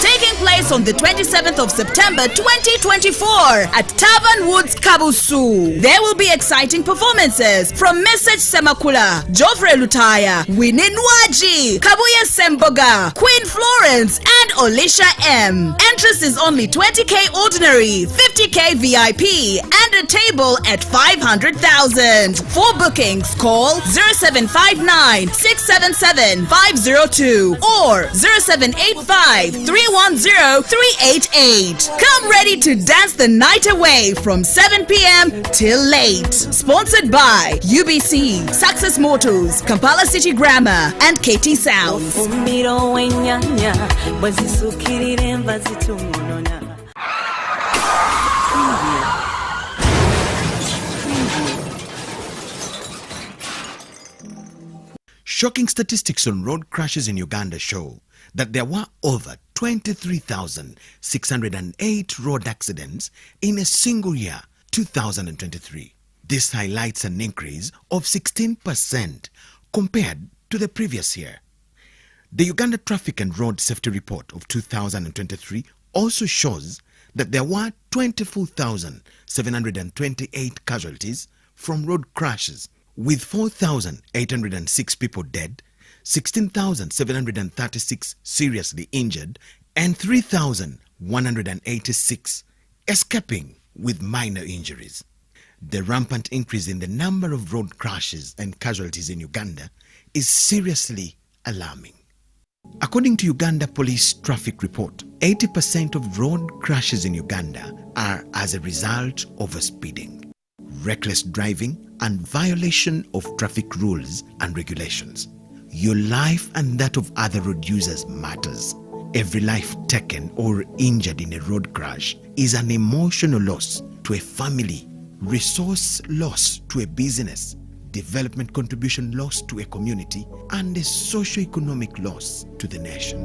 taking place on the 27th of September 2024 at Tavern Woods, Kabusu. There will be exciting performances from Message Semakula, Joffrey Lutaya, Winnie Nwaji, Kabuya Semboga, Queen Florence, and Olisha M. Entrance is only 20k ordinary, 50k VIP, and a table at 500,000. For bookings, call 0759 677 502 or 0785 310 388. Come ready to dance the night away from 7 p.m. till late. Sponsored by UBC, Success Motors, Kampala City Grammar, and KT Sounds. Shocking statistics on road crashes in Uganda show that there were over 23,608 road accidents in a single year, 2023. This highlights an increase of 16% compared to the previous year. The Uganda Traffic and Road Safety Report of 2023 also shows that there were 24,728 casualties from road crashes, with 4,806 people dead, 16,736 seriously injured, and 3,186 escaping with minor injuries. The rampant increase in the number of road crashes and casualties in Uganda is seriously alarming. According to Uganda Police Traffic Report, 80% of road crashes in Uganda are as a result of overspeeding, reckless driving, and violation of traffic rules and regulations. Your life and that of other road users matters. Every life taken or injured in a road crash is an emotional loss to a family, resource loss to a business, development contribution loss to a community, and a socio-economic loss to the nation.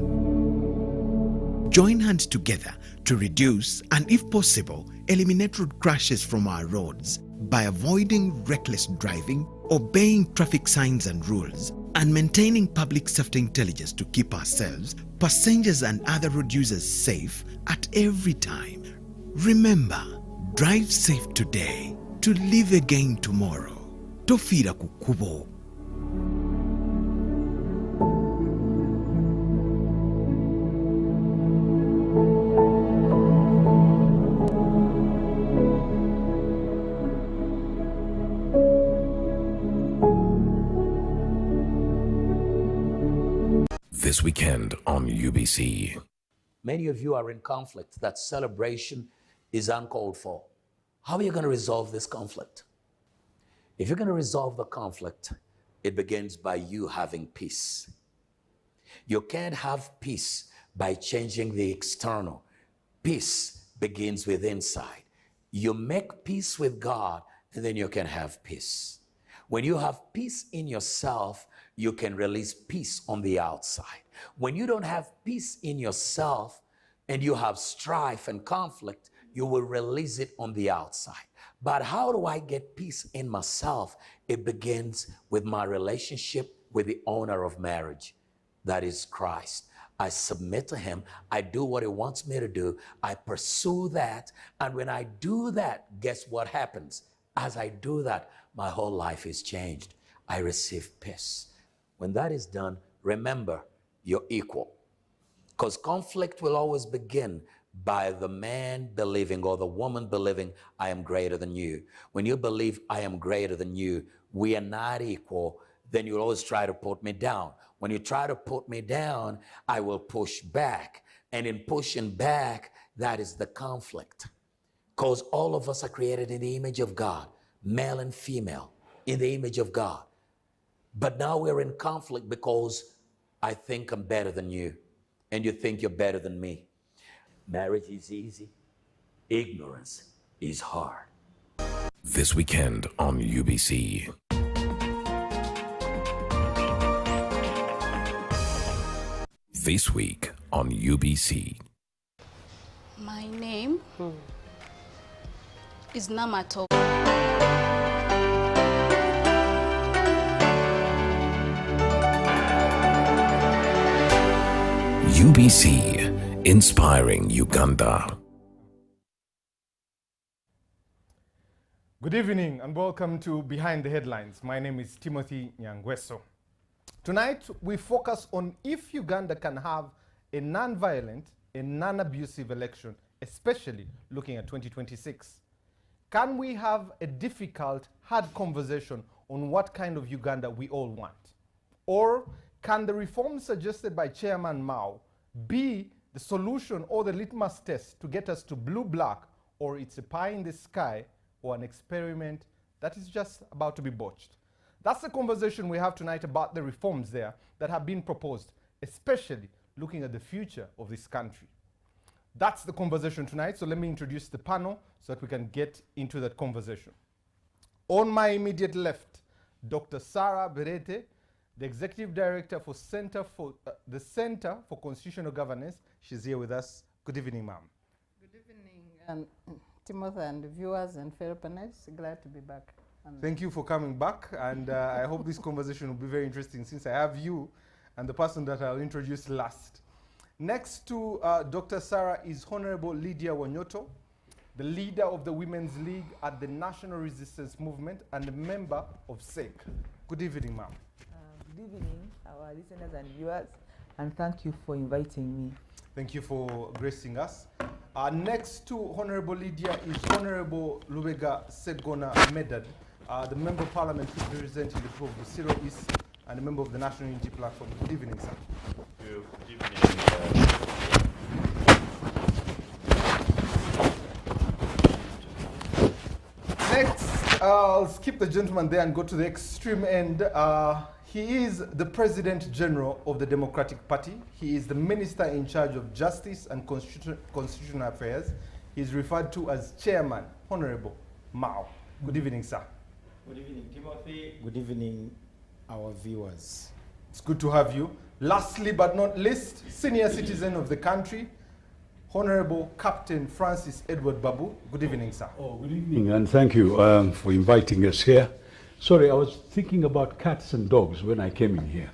Join hands together to reduce and, if possible, eliminate road crashes from our roads by avoiding reckless driving, obeying traffic signs and rules, and maintaining public safety intelligence to keep ourselves, passengers and other road users safe at every time. Remember, drive safe today to live again tomorrow. Tofira kukubo. This weekend on UBC. Many of you are in conflict. That celebration is uncalled for. How are you going to resolve this conflict? If you're going to resolve the conflict, it begins by you having peace. You can't have peace by changing the external. Peace begins with inside. You make peace with God, and then you can have peace. When you have peace in yourself, you can release peace on the outside. When you don't have peace in yourself and you have strife and conflict, you will release it on the outside. But how do I get peace in myself? It begins with my relationship with the owner of marriage, that is Christ. I submit to him. I do what he wants me to do. I pursue that. And when I do that, guess what happens? As I do that, my whole life is changed. I receive peace. When that is done, remember, you're equal. Because conflict will always begin by the man believing or the woman believing, I am greater than you. When you believe I am greater than you, we are not equal, then you'll always try to put me down. When you try to put me down, I will push back. And in pushing back, that is the conflict. Because all of us are created in the image of God, male and female, in the image of God. But now we're in conflict because I think I'm better than you, and you think you're better than me. Marriage is easy. Ignorance is hard. This weekend on UBC. This week on UBC. My name is Namato. UBC, inspiring Uganda. Good evening and welcome to Behind the Headlines. My name is Timothy Nyangweso. Tonight we focus on if Uganda can have a non-violent and non-abusive election, especially looking at 2026. Can we have a difficult, hard conversation on what kind of Uganda we all want? Or can the reforms suggested by Chairman Mao be the solution or the litmus test to get us to blue-black, or it's a pie in the sky, or an experiment that is just about to be botched? That's the conversation we have tonight about the reforms there that have been proposed, especially looking at the future of this country. That's the conversation tonight, so let me introduce the panel so that we can get into that conversation. On my immediate left, Dr. Sarah Berete, the Executive Director for the Center for Constitutional Governance. She's here with us. Good evening, ma'am. Good evening, Timothy and viewers and fellow panelists. Glad to be back. Thank you for coming back, and I hope this conversation will be very interesting since I have you and the person that I'll introduce last. Next to Dr. Sarah is Honorable Lydia Wanyoto, the leader of the Women's League at the National Resistance Movement and a member of SEC. Good evening, ma'am. Good evening, our listeners and viewers, and thank you for inviting me. Thank you for gracing us. Next to Honorable Lydia is Honorable Lubega Segona Medad, the Member of Parliament representing the people of the Siro East and a member of the National Unity Platform. Good evening, sir. Good evening. Next, I'll skip the gentleman there and go to the extreme end. He is the President General of the Democratic Party. He is the Minister in charge of Justice and Constitutional Affairs. He is referred to as Chairman, Honorable Mao. Good evening, sir. Good evening, Timothy. Good evening, our viewers. It's good to have you. Lastly but not least, senior citizen of the country, Honorable Captain Francis Edward Babu. Good evening, sir. Oh, good evening, and thank you for inviting us here. Sorry, I was thinking about cats and dogs when I came in here.